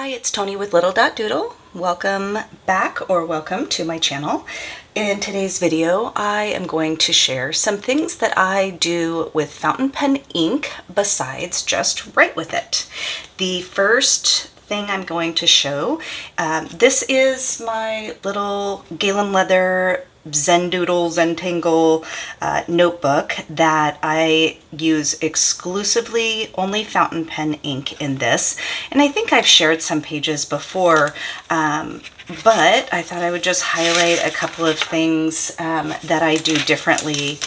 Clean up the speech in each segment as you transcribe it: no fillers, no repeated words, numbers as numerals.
Hi, it's Tony with lidl.doodle. Welcome back or welcome to my channel. In today's video, I am going to share some things that I do with fountain pen ink besides just write with it. The first thing I'm going to show, this is my little Galen Leather Zentangle notebook that I use exclusively only fountain pen ink in this, and I think I've shared some pages before, but I thought I would just highlight a couple of things that I do differently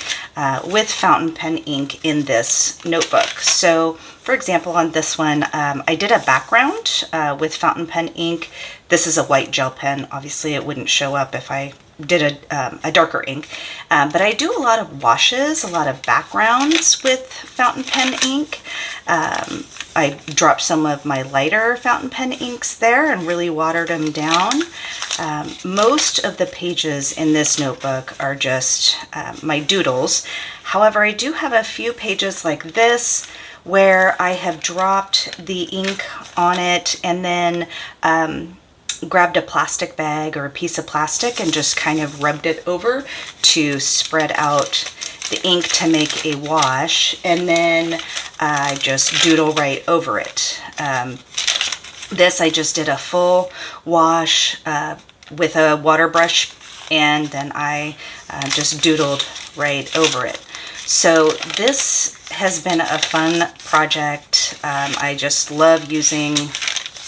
with fountain pen ink in this notebook. So for example, on this one, I did a background with fountain pen ink. This is a white gel pen. Obviously it wouldn't show up if I did a darker ink, but I do a lot of washes, a lot of backgrounds with fountain pen ink. I dropped some of my lighter fountain pen inks there and really watered them down. Most of the pages in this notebook are just my doodles. However, I do have a few pages like this where I have dropped the ink on it and then grabbed a plastic bag or a piece of plastic and just kind of rubbed it over to spread out the ink to make a wash, and then I just doodle right over it. This I just did a full wash with a water brush, and then I just doodled right over it. So this has been a fun project. I just love using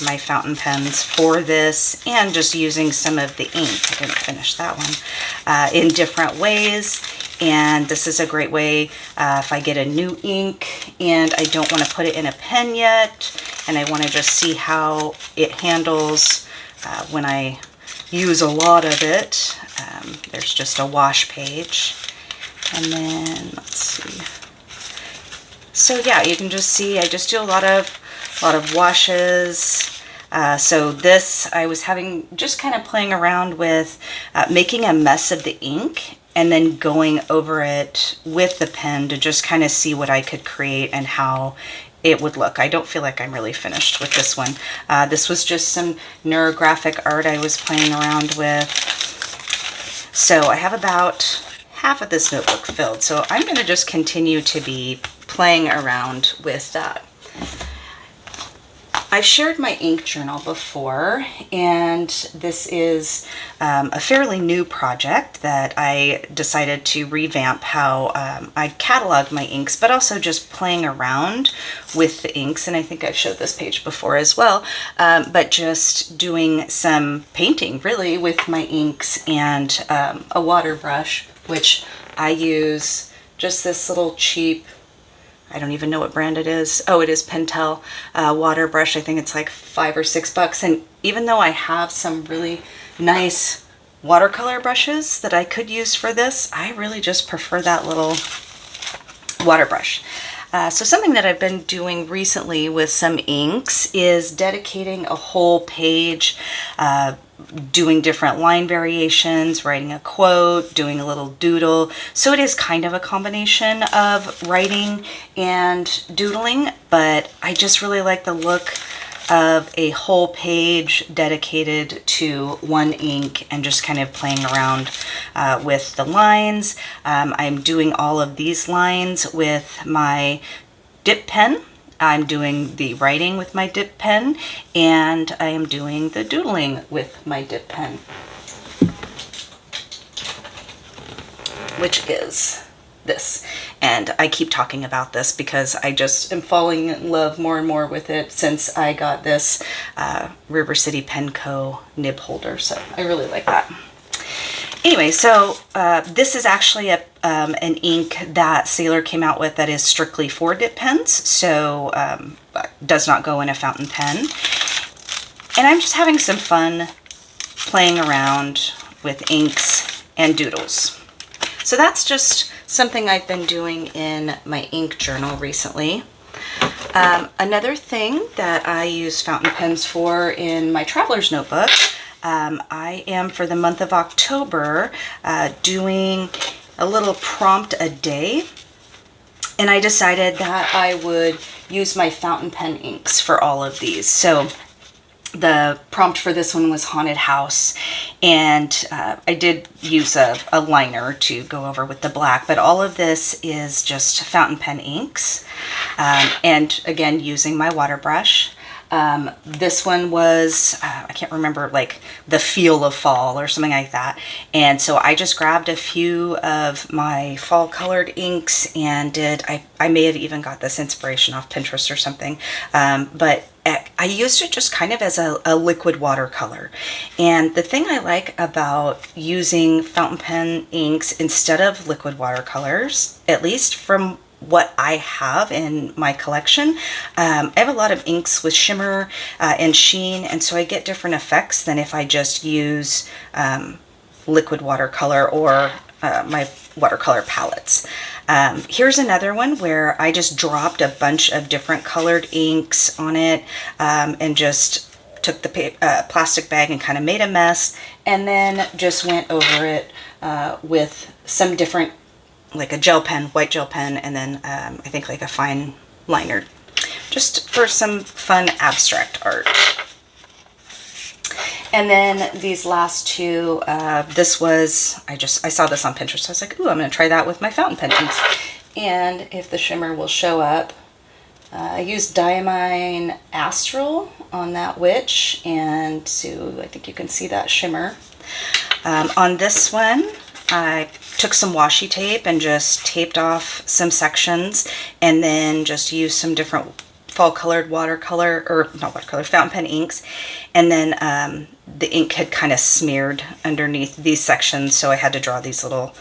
my fountain pens for this and just using some of the ink. I didn't finish that one in different ways. And this is a great way if I get a new ink and I don't want to put it in a pen yet and I want to just see how it handles when I use a lot of it. There's just a wash page. And then let's see. So yeah, you can just see I just do a lot of washes. So this, I was just kind of playing around with making a mess of the ink and then going over it with the pen to just kind of see what I could create and how it would look. I don't feel like I'm really finished with this one. This was just some neurographic art I was playing around with. So I have about half of this notebook filled. So I'm going to just continue to be playing around with that. I've shared my ink journal before, and this is a fairly new project that I decided to revamp how I catalog my inks, but also just playing around with the inks. And I think I've showed this page before as well, but just doing some painting really with my inks and a water brush, which I use just this little cheap, I don't even know what brand it is. Oh, it is Pentel water brush. I think it's like $5 or $6. And even though I have some really nice watercolor brushes that I could use for this, I really just prefer that little water brush. So something that I've been doing recently with some inks is dedicating a whole page, doing different line variations, writing a quote, doing a little doodle. So it is kind of a combination of writing and doodling, but I just really like the look of a whole page dedicated to one ink and just kind of playing around with the lines. I'm doing all of these lines with my dip pen. I'm doing the writing with my dip pen, and I am doing the doodling with my dip pen, which is this. And I keep talking about this because I just am falling in love more and more with it since I got this River City Pen Co. nib holder. So I really like that. Anyway, so this is actually an ink that Sailor came out with that is strictly for dip pens, so does not go in a fountain pen. And I'm just having some fun playing around with inks and doodles. So that's just something I've been doing in my ink journal recently. Another thing that I use fountain pens for in my traveler's notebook, I am for the month of October doing a little prompt a day, and I decided that I would use my fountain pen inks for all of these. So The prompt for this one was haunted house, and I did use a liner to go over with the black, but all of this is just fountain pen inks, and again using my water brush. This one was, I can't remember, like the feel of fall or something like that. And so I just grabbed a few of my fall colored inks and I may have even got this inspiration off Pinterest or something. But I used it just kind of as a liquid watercolor. And the thing I like about using fountain pen inks instead of liquid watercolors, at least from what I have in my collection, I have a lot of inks with shimmer and sheen, and so I get different effects than if I just use liquid watercolor or my watercolor palettes. Here's another one where I just dropped a bunch of different colored inks on it and just took the plastic bag and kind of made a mess, and then just went over it with some different, like a gel pen, white gel pen, and then I think like a fine liner, just for some fun abstract art. And then these last two, this was, I saw this on Pinterest, so I was like, ooh, I'm going to try that with my fountain pen inks. And if the shimmer will show up, I used Diamine Astral on that witch, and so I think you can see that shimmer. On this one, I took some washi tape and just taped off some sections, and then just used some different fall colored watercolor, or not watercolor, fountain pen inks, and then the ink had kind of smeared underneath these sections, so I had to draw these little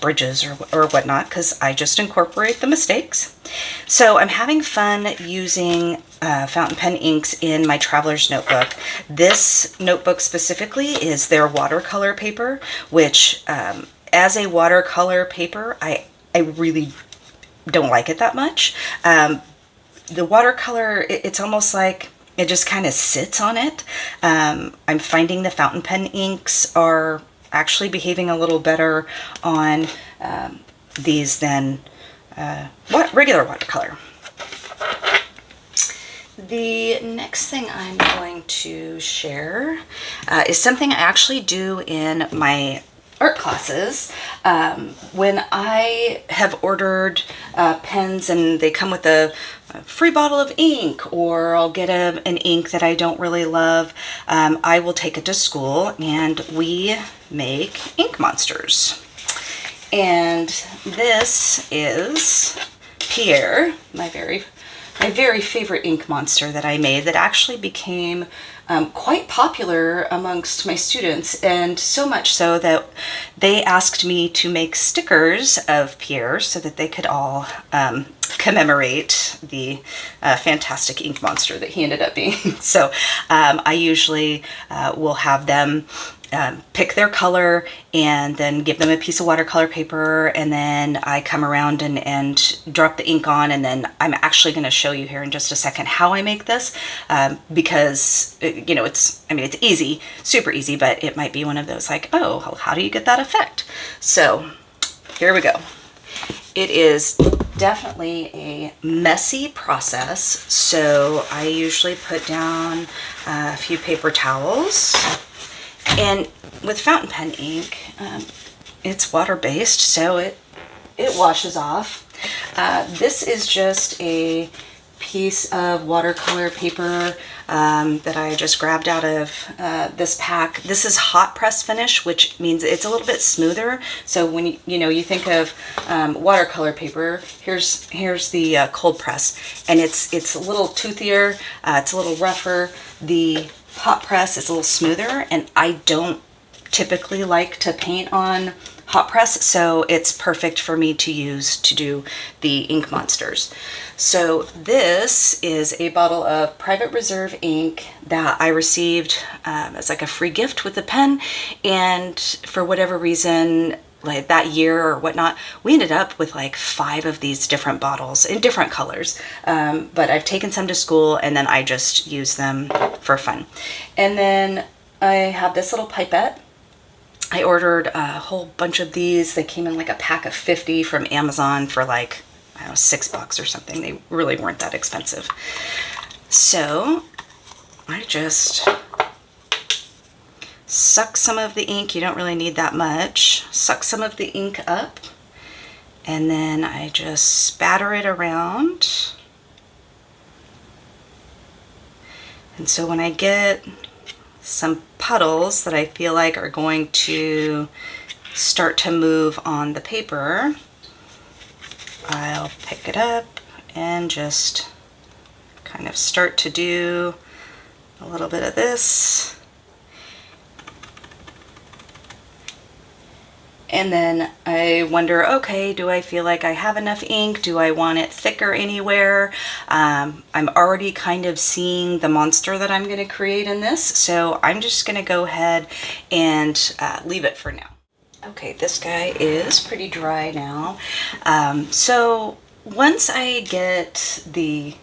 bridges or whatnot, because I just incorporate the mistakes. So I'm having fun using fountain pen inks in my traveler's notebook. This notebook specifically is their watercolor paper, which as a watercolor paper, I really don't like it that much. The watercolor, it's almost like it just kind of sits on it. I'm finding the fountain pen inks are actually behaving a little better on these than regular watercolor. The next thing I'm going to share is something I actually do in my art classes. When I have ordered pens and they come with a free bottle of ink, or I'll get an ink that I don't really love, I will take it to school and we make ink monsters. And this is Pierre, my very favorite ink monster that I made, that actually became quite popular amongst my students, and so much so that they asked me to make stickers of Pierre so that they could all commemorate the fantastic ink monster that he ended up being. So I usually will have them pick their color and then give them a piece of watercolor paper, and then I come around and drop the ink on, and then I'm actually going to show you here in just a second how I make this, because you know, it's easy, super easy, but it might be one of those like, oh, how do you get that effect? So here we go. It is definitely a messy process, so I usually put down a few paper towels. And with fountain pen ink, it's water-based, so it washes off. This is just a piece of watercolor paper that I just grabbed out of this pack. This is hot press finish, which means it's a little bit smoother. So when you think of watercolor paper, here's the cold press, and it's a little toothier, it's a little rougher. The hot press is a little smoother, and I don't typically like to paint on hot press, so it's perfect for me to use to do the ink monsters. So this is a bottle of Private Reserve ink that I received as like a free gift with the pen, and for whatever reason, like that year or whatnot, we ended up with like 5 of these different bottles in different colors. But I've taken some to school, and then I just use them for fun. And then I have this little pipette. I ordered a whole bunch of these. They came in like a pack of 50 from Amazon for like, I don't know, $6 or something. They really weren't that expensive. So I just suck some of the ink. You don't really need that much. Suck some of the ink up, and then I just spatter it around. And so when I get some puddles that I feel like are going to start to move on the paper, I'll pick it up and just kind of start to do a little bit of this. And then I wonder, okay, do I feel like I have enough ink? Do I want it thicker anywhere? I'm already kind of seeing the monster that I'm going to create in this, so I'm just going to go ahead and leave it for now. Okay, this guy is pretty dry now. So once I get the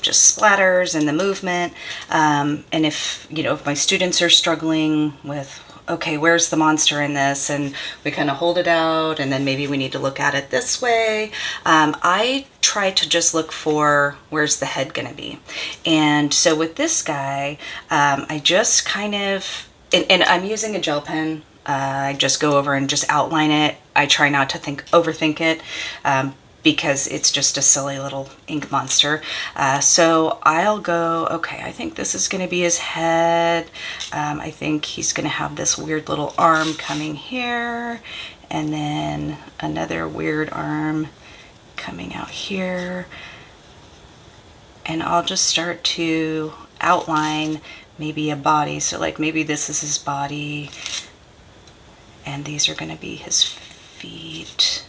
just splatters and the movement, and if my students are struggling with, okay, where's the monster in this? And we kind of hold it out, and then maybe we need to look at it this way. I try to just look for where's the head going to be. And so with this guy, I just kind of, and I'm using a gel pen. I just go over and just outline it. I try not to overthink it. Because it's just a silly little ink monster. So I'll go, okay, I think this is going to be his head. I think he's going to have this weird little arm coming here, and then another weird arm coming out here. And I'll just start to outline maybe a body. So like maybe this is his body, and these are going to be his feet.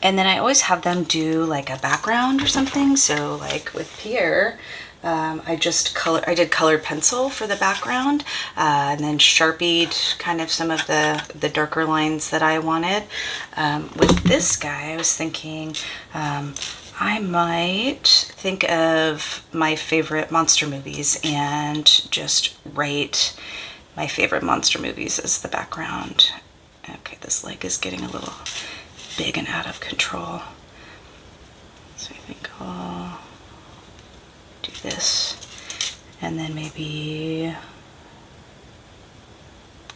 And then I always have them do like a background or something. So like with Pierre, I did colored pencil for the background, and then Sharpied kind of some of the darker lines that I wanted. With this guy, I was thinking I might think of my favorite monster movies and just write my favorite monster movies as the background. Okay, this leg is getting a little big and out of control. So I think I'll do this, and then maybe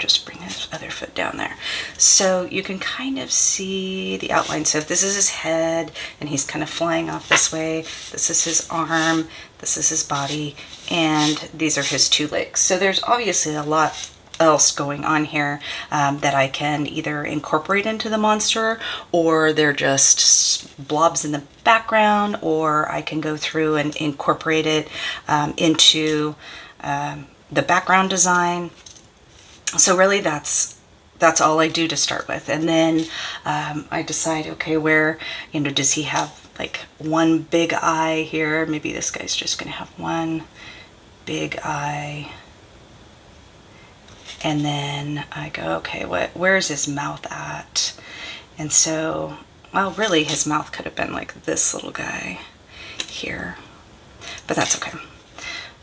just bring his other foot down there. So you can kind of see the outline. So if this is his head and he's kind of flying off this way, this is his arm, this is his body, and these are his two legs. So there's obviously a lot else going on here that I can either incorporate into the monster, or they're just blobs in the background, or I can go through and incorporate it into the background design. So really that's all I do to start with. And then I decide, okay, where, does he have like one big eye here? Maybe this guy's just gonna have one big eye. And then I go, okay, where's his mouth at? And so, well, really his mouth could have been like this little guy here, but that's okay.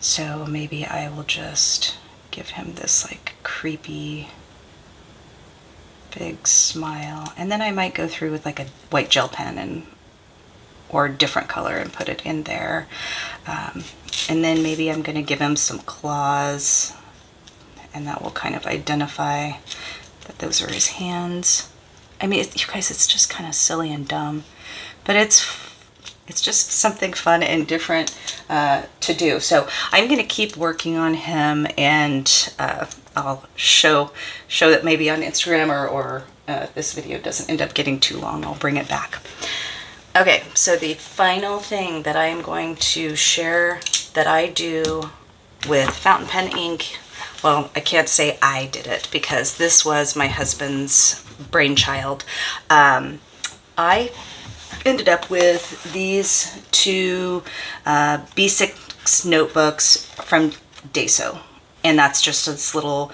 So maybe I will just give him this like creepy big smile. And then I might go through with like a white gel pen or a different color and put it in there. And then maybe I'm gonna give him some claws, and that will kind of identify that those are his hands. I mean, you guys, it's just kind of silly and dumb, but it's just something fun and different to do. So I'm going to keep working on him, and I'll show that maybe on Instagram, or this video doesn't end up getting too long, I'll bring it back. Okay, so the final thing that I am going to share that I do with fountain pen ink, well, I can't say I did it because this was my husband's brainchild. I ended up with these two B6 notebooks from Daiso, and that's just this little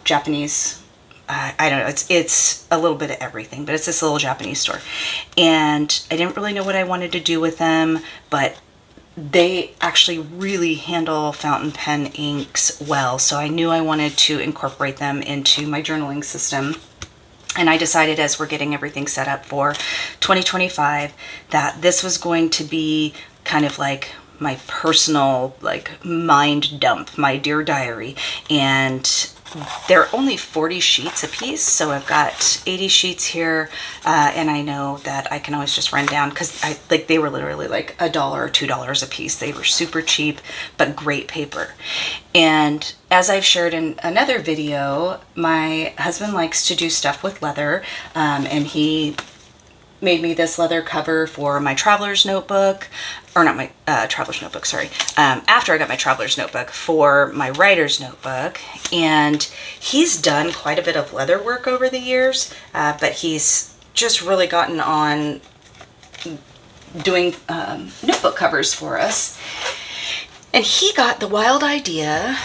Japanese, I don't know, it's a little bit of everything, but it's this little Japanese store. And I didn't really know what I wanted to do with them, but they actually really handle fountain pen inks well, so I knew I wanted to incorporate them into my journaling system. And I decided, as we're getting everything set up for 2025, that this was going to be kind of like my personal, like, mind dump, my dear diary. And they're only 40 sheets a piece, so I've got 80 sheets here, and I know that I can always just run down, because they were literally like $1 or $2 a piece. They were super cheap, but great paper. And as I've shared in another video, my husband likes to do stuff with leather, and he made me this leather cover for my traveler's notebook, or not my traveler's notebook, sorry. After I got my traveler's notebook, for my writer's notebook. And he's done quite a bit of leather work over the years, but he's just really gotten on doing notebook covers for us. And he got the wild idea.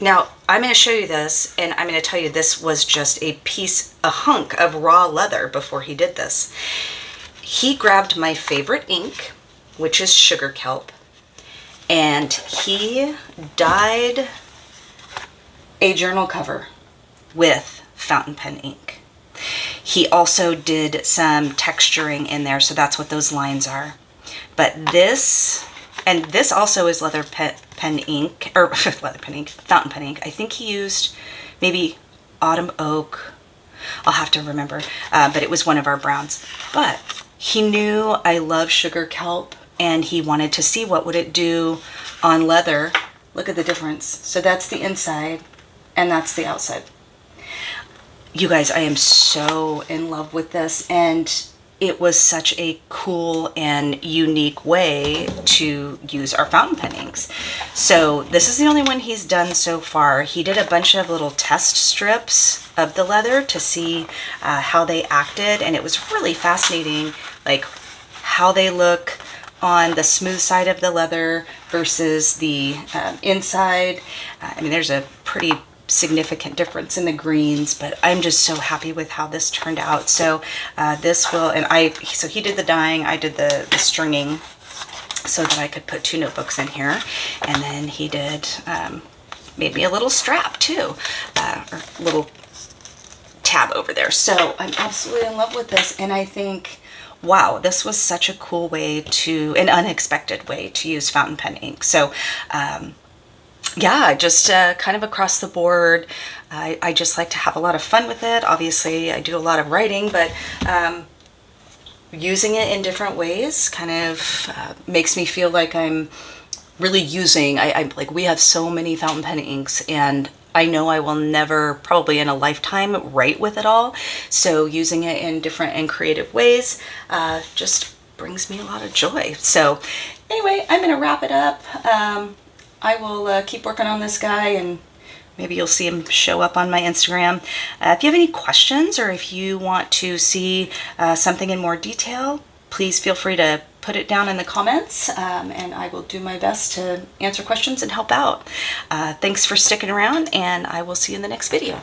Now, I'm going to show you this, and I'm going to tell you this was just a hunk of raw leather before he did this. He grabbed my favorite ink, which is sugar kelp, and he dyed a journal cover with fountain pen ink. He also did some texturing in there, so that's what those lines are. But this, and this also is leather pen ink, or leather pen ink, fountain pen ink. I think he used maybe autumn oak. I'll have to remember, but it was one of our browns. But he knew I love sugar kelp, and he wanted to see what would it do on leather. Look at the difference. So that's the inside, and that's the outside. You guys, I am so in love with this, and it was such a cool and unique way to use our fountain pen inks. So this is the only one he's done so far. He did a bunch of little test strips of the leather to see how they acted, and it was really fascinating, like how they look on the smooth side of the leather versus the inside. I mean, there's a pretty significant difference in the greens, but I'm just so happy with how this turned out. So this will, so he did the dyeing, I did the stringing, so that I could put 2 notebooks in here. And then he did, made me a little strap too, or little tab over there. So I'm absolutely in love with this, and I think, wow, this was such a cool way an unexpected way to use fountain pen ink. So yeah, just kind of across the board, I just like to have a lot of fun with it. Obviously, I do a lot of writing, but using it in different ways kind of makes me feel like I'm really using, like, we have so many fountain pen inks, and I know I will never, probably in a lifetime, write with it all. So using it in different and creative ways just brings me a lot of joy. So anyway, I'm going to wrap it up. I will keep working on this guy, and maybe you'll see him show up on my Instagram. If you have any questions, or if you want to see something in more detail, please feel free to put it down in the comments, and I will do my best to answer questions and help out. Thanks for sticking around, and I will see you in the next video.